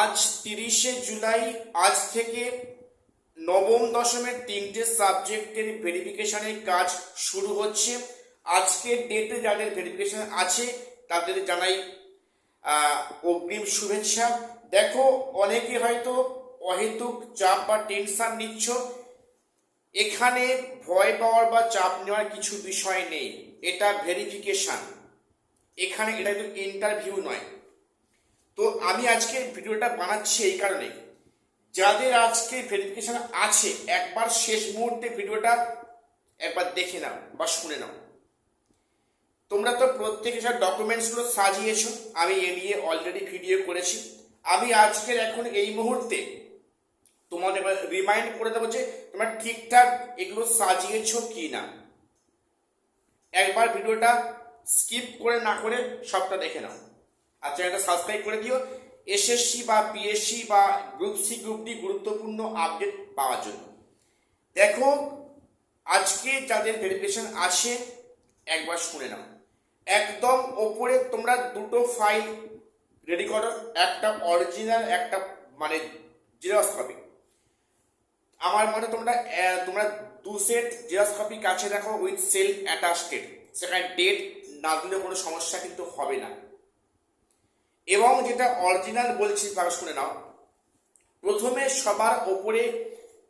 আজ 30শে জুলাই। আজ থেকে নবম দশমের 3টে সাবজেক্টের ভেরিফিকেশনের কাজ শুরু হচ্ছে। আজকের ডেটে যাদের ভেরিফিকেশন আছে তাদের জানাই অগ্রিম শুভেচ্ছা। দেখো, অনেকে হয়তো অহেতুক চাপ বা টেনশন নিচ্ছ। এখানে ভয় পাওয়ার বা চাপ নেওয়ার কিছু বিষয় নেই। এটা ভেরিফিকেশন, এখানে এটা কিন্তু ইন্টারভিউ নয়। তো আমি আজকে ভিডিওটা বানাচ্ছি এই কারণে, যাদের আজকে ভেরিফিকেশন আছে একবার শেষ মুহূর্তে ভিডিওটা একবার দেখে নাও বা শুনে নাও। তোমরা তো প্রত্যেকে সব ডকুমেন্টসগুলো সাজিয়েছো, আমি এ নিয়ে অলরেডি ভিডিও করেছি। আমি আজকের এখন এই মুহূর্তে তোমাদের রিমাইন্ড করে দেবো যে তোমরা ঠিকঠাক এগুলো সাজিয়েছো কি না। একবার ভিডিওটা স্কিপ করে না করে সবটা দেখে নাও, আর চ্যানেলটা সাবস্ক্রাইব করে দিও এসএসসি বা পিএসসি বা গ্রুপ সি গ্রুপ ডি গুরুত্বপূর্ণ আপডেট পাওয়ার জন্য। দেখো, আজকে যাদের ভেরিফিকেশন আছে একবার শুনে নাও। একদম ওপরে তোমরা দুটো ফাইল রেডি করো, একটা অরিজিনাল, একটা মানে জেরক্স কপি। আমার মনে তোমরা তোমরা 2 সেট জেরক্স কপি কাছে রাখো উইথ সেলফ অ্যাটাস্টেড, সেখানে ডেট না দিলে কোনো সমস্যা কিন্তু হবে না। এবং যেটা অরিজিনাল বলছি তারা শুনে নাও। প্রথমে সবার ওপরে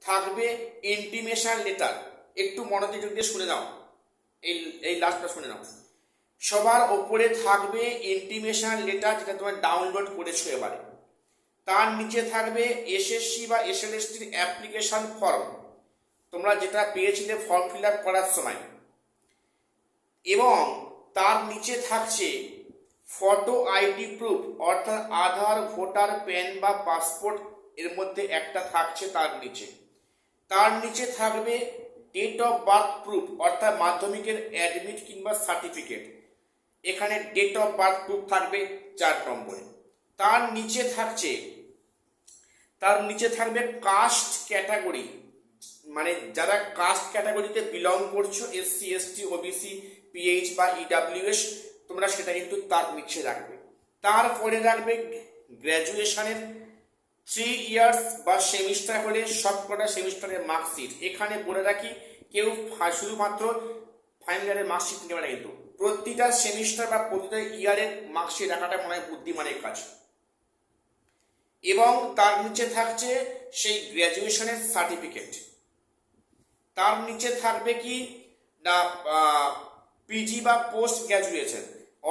থাকবে ইন্টিমেশন লেটার। একটু মনোযোগ দিয়ে শুনে নাও, এই লাস্টটা শুনে নাও। সবার ওপরে থাকবে ইন্টিমেশন লেটার, যেটা তোমরা ডাউনলোড করেছো এবারে। তার নিচে থাকবে এসএসসি বা এসএলএসটির অ্যাপ্লিকেশন ফর্ম, তোমরা যেটা পেয়েছিলে ফর্ম ফিল আপ করার সময়। এবং তার নিচে থাকছে ফটো আইডি প্রুফ, অর্থাৎ আধার, ভোটার, প্যান বা পাসপোর্ট এর মধ্যে একটা থাকছে। তার নিচে থাকবে ডেট অফ বার্থ প্রুফ, অর্থাৎ মাধ্যমিকের অ্যাডমিট কিংবা সার্টিফিকেট। এখানে ডেট অফ বার্থ প্রুফ থাকবে 4 নম্বরে। তার নিচে থাকবে কাস্ট ক্যাটাগরি, মানে যারা কাস্ট ক্যাটাগরিতে বিলং করছো, এসসি এসটি ওবিসি পিএইচ বা ইডাব্লিউএস, তোমরা সেটা কিন্তু তার নিচে রাখবে। তারপরে রাখবে গ্র্যাজুয়েশনের 3 ইয়ার্স বা সেমিস্টার হলে সবকটা সেমিস্টারের মার্কশিট। এখানে বলে রাখি, কেউ শুধুমাত্র ফাইনাল ইয়ারের মার্কশিট নেবে না, কিন্তু প্রতিটা সেমিস্টার বা প্রতিটা ইয়ারের মার্কশিট রাখাটা মনে হয় বুদ্ধিমানের কাজ। এবং তার নিচে থাকছে সেই গ্র্যাজুয়েশনের সার্টিফিকেট। তার নিচে থাকবে কি না পিজি বা পোস্ট গ্র্যাজুয়েশন,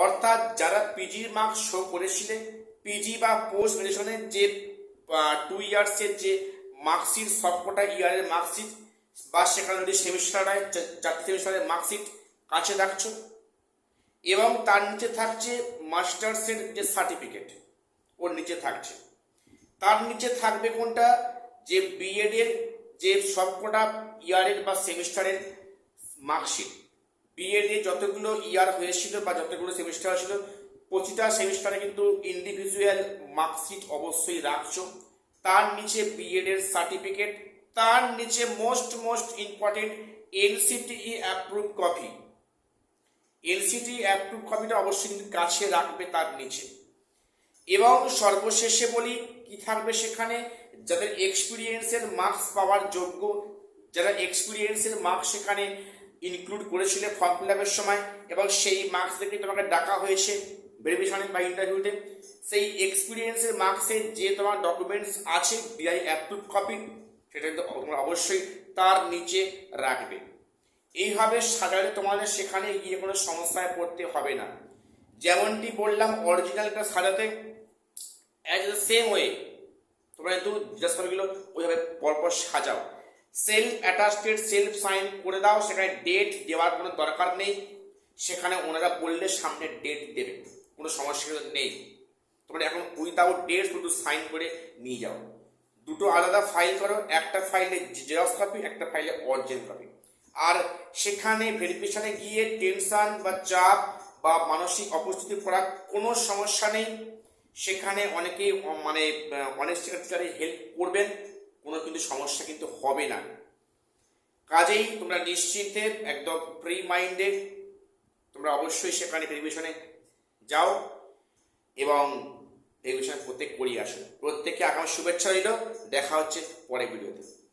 অর্থাৎ যারা পিজির মার্কস শো করেছিলেন, পিজি বা পোস্ট গ্র্যাজুয়েশনের যে 2 ইয়ার্সের যে মার্কশিট, সবকটা ইয়ারের মার্কশিট, বা সেখানে যদি সেমিস্টার হয় 4টে সেমিস্টারের মার্কশিট কাছে রাখছো। এবং তার নিচে থাকছে মাস্টার্সের যে সার্টিফিকেট, ওর নিচে থাকছে। তার নিচে থাকবে কোনটা, যে বিএডের যে সবকটা ইয়ারের বা সেমিস্টারের মার্কশিট। বিএডে যতগুলো ইয়ার হয়েছিল বা যতগুলো সেমিস্টার হয়েছিল, প্রতিটা সেমিস্টারে কিন্তু ইন্ডিভিজুয়াল মার্কশিট অবশ্যই রাখছো। তার নিচে বিএডের সার্টিফিকেট। তার নিচে most important NCTE approve copy. NCTE approve কপিটা অবশ্যই কিন্তু কাছে রাখবে তার নিচে। এবং সর্বশেষে বলি কি থাকবে সেখানে, যাদের এক্সপিরিয়েন্সের মার্কস পাওয়ার যোগ্য, যারা এক্সপিরিয়েন্সের মার্কস সেখানে ইনক্লুড করেছিল ফর্ম ফিল আপের সময়, এবং সেই মার্কস দেখে তোমাকে ডাকা হয়েছে ভেরিফিকেশনে বা ইন্টারভিউতে, সেই এক্সপিরিয়েন্সের মার্কসের যে তোমার ডকুমেন্টস আছে বিআই অ্যাপ্রুভ কপি, সেটা তোমরা অবশ্যই তার নিচে রাখবে। এইভাবে সাজালে তোমাদের সেখানে গিয়ে কোনো সমস্যায় পড়তে হবে না। যেমনটি বললাম, অরিজিনালটা সাজাতে অ্যাজ দ্য সেম ওয়ে তোমরা কিন্তু জিজ্ঞাসাগুলো ওইভাবে পরপর সাজাও। সেলফ অ্যাটাস্টেড, সেলফ সাইন করে দাও, সেখানে ডেট দেওয়ার কোনো দরকার নেই। সেখানে ওনারা বললে সামনে ডেট দেবে, কোনো সমস্যা নেই। তোমরা এখন উইদাউট ডেট শুধু সাইন করে নিয়ে যাও। দুটো আলাদা ফাইল করো, একটা ফাইলে জেরক্স কপি, একটা ফাইলে অরিজিনাল কপি। আর সেখানে ভেরিফিকেশনে গিয়ে টেনশন বা চাপ বা মানসিক অপ্রস্তুতি পড়ার কোনো সমস্যা নেই। সেখানে অনেকেই মানে অনেক সেক্রেটারি হেল্প করবেন, কোনো কিন্তু সমস্যা কিন্তু হবে না। কাজেই তোমরা নিশ্চিন্তে একদম ফ্রি মাইন্ডে তোমরা অবশ্যই সেখানে ভেরিফিকেশনে যাও এবং ভেরিফিকেশন প্রত্যেক করিয়ে আসুন। প্রত্যেককে আগাম শুভেচ্ছা রইল। দেখা হচ্ছে পরের ভিডিওতে।